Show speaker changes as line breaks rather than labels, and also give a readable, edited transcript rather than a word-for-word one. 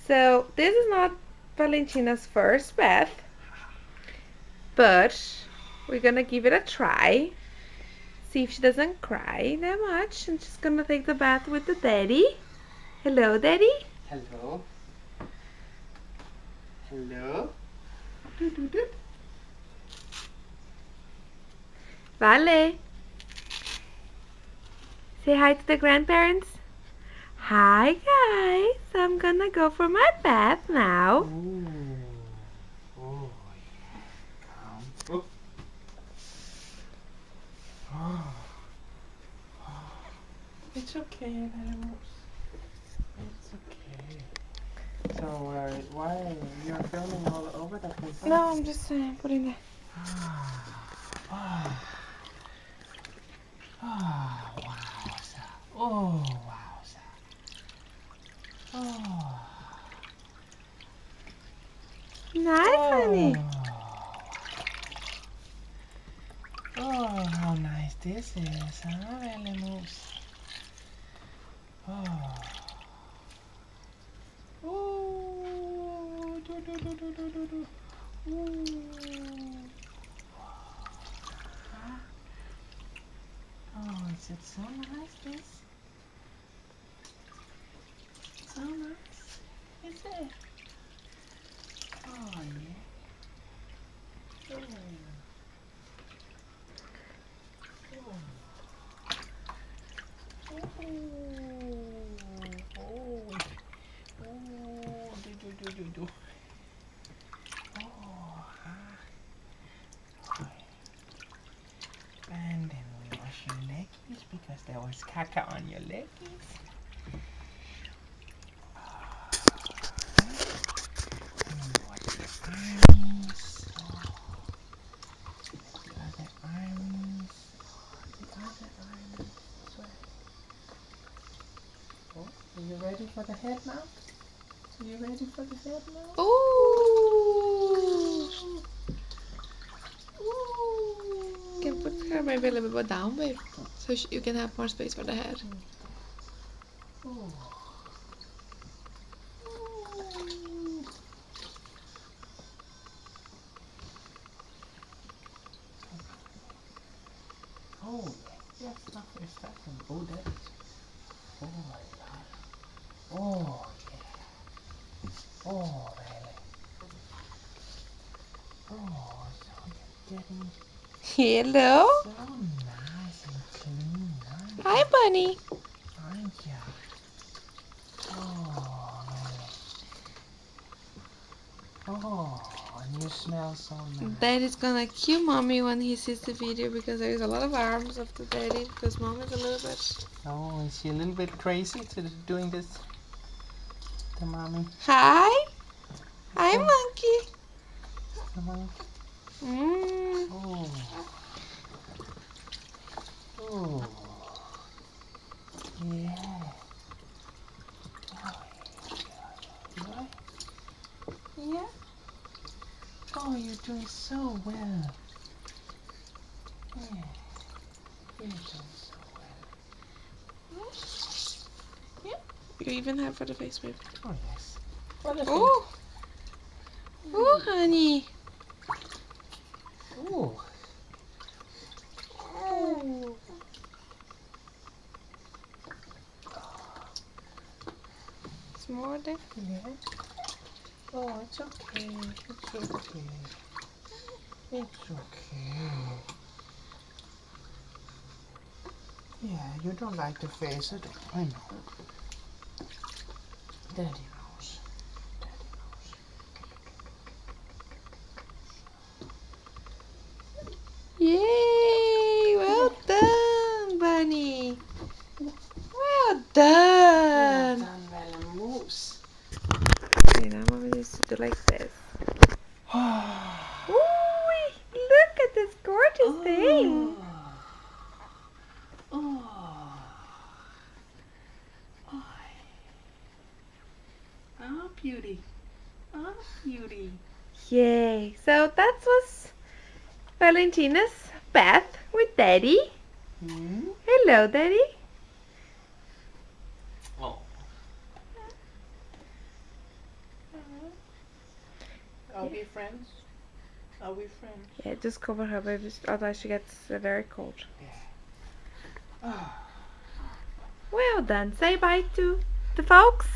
So this is not Valentina's first bath, but we're gonna give it a try. See if she doesn't cry that much. And she's gonna take the bath with the daddy. Hello, daddy.
Hello. Hello. Do, do, do.
Vale. Say hi to the grandparents. Hi, guys. I'm gonna go for my bath now.
Ooh. Oh, yeah. Come. Oh. Oh. It's okay, animals. It's okay. So, why you're filming all over the place? Huh?
No, I'm just putting it.
Ah. Ah. Wowza. Oh, wowza. Oh.
Nice, honey.
Oh, how nice this is, huh, Animals? Oh. Oh. Do, do, do, do, do, do, do. Ooh. Huh? Oh, is it so nice, this? So nice, is it? Oh, yeah. Oh. Oh. Oh. Oh. Do. Oh. And then we wash your leggies because there was caca on your leggies. And we wash your arms. Oh. The other arms. The other arms. Sweat. Oh, are you ready for the head now? Are you ready for the head now?
Ooh.
Ooh.
You can put her maybe a little bit down, babe, so you can have more space for the head.
Oh. Oh, yes, not for a second. Oh, that is. Oh, my God. Oh, yeah. Oh, really. Oh, so you're getting
Hello.
so nice and clean, aren't
Hi,
you?
bunny.
Aren't you? Oh, really. Oh, and you smell so nice.
Daddy's gonna cue mommy when he sees the video because there's a lot of arms of the daddy because mom is a little bit.
Oh, is she a little bit crazy to doing this to mommy?
Hi. Hi,
Oh,
monkey.
the monkey.
Mm.
Oh. Oh. Yeah. Oh, yeah. Yeah. Oh, you're doing so well. Yeah. You're doing so well. Yeah.
You even have for the face, babe.
Oh, yes. For the face.
Oh. Oh, honey.
Oh. Oh.
It's more there.
Yeah. Oh, it's okay. It's okay. It's okay. Yeah, you don't like the face at all. I know. Daddy knows. Daddy knows.
Yay! Well done, bunny. Well
Well
done.
done, Velle Moose.
Okay, now mommy needs to do like this. Ooh, look at this gorgeous thing.
Oh. Oh, beauty. Oh, beauty.
Yay. So that was Valentina's bath with Daddy.
Hmm?
Hello, Daddy.
Oh. be friends? Are we friends?
Yeah, just cover her, baby, otherwise she gets very cold.
Yeah.
Well done. Say bye to the folks.